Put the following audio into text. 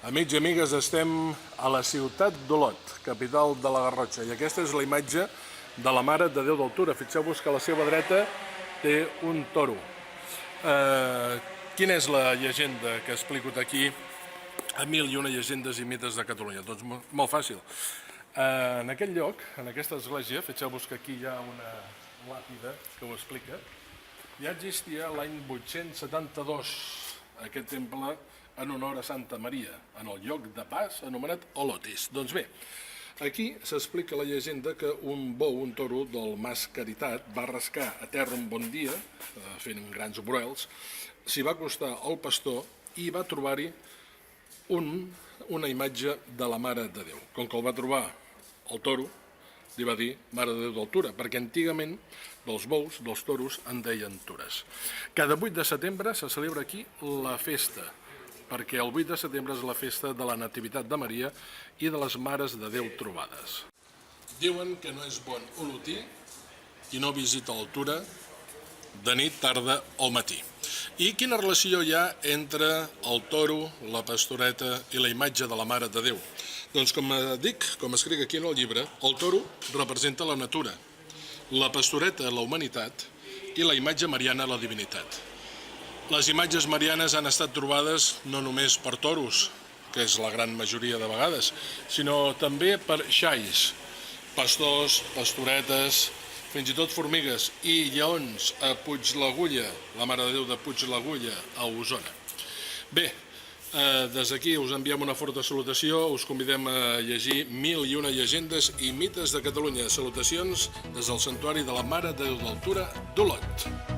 Amics i amigues, estem a la ciutat d'Olot, capital de la Garrotxa, i aquesta és la imatge de la Mare de Déu d'Altura. Fixeu-vos que a la seva dreta té un toro. Quina és la llegenda que explico aquí a Mil i una llegendes i mites de Catalunya? Doncs molt fàcil. En aquest lloc, en aquesta església, fixeu-vos que aquí hi ha una làpida que ho explica, ja existia l'any 872 aquest temple en honor a Santa Maria, en el lloc de pas anomenat Olotis. Doncs bé, aquí s'explica la llegenda que un bou, un toro del Mas Caritat, va rascar a terra un bon dia, fent grans broels, s'hi va acostar al pastor i va trobar-hi una imatge de la Mare de Déu. Com que el va trobar el toro, li va dir Mare de Déu d'Altura, perquè antigament dels bous, dels toros, en deien tores. Cada 8 de setembre se celebra aquí la festa, perquè el 8 de setembre és la festa de la Nativitat de Maria i de les Mares de Déu trobades. Diuen que no és bon olotí qui no visita l'altura de nit, tarda o matí. I quina relació hi ha entre el toro, la pastoreta i la imatge de la Mare de Déu? Doncs com dic, com escric aquí en el llibre, el toro representa la natura, la pastoreta la humanitat i la imatge mariana la divinitat. Les imatges marianes han estat trobades no només per toros, que és la gran majoria de vegades, sinó també per xais, pastors, pastoretes, fins i tot formigues i lleons a Puiglagulla, la Mare de Déu de Puiglagulla, a Osona. Bé, des d'aquí us enviem una forta salutació, us convidem a llegir Mil i una llegendes i mites de Catalunya. Salutacions des del Santuari de la Mare de Déu d'Altura d'Olot.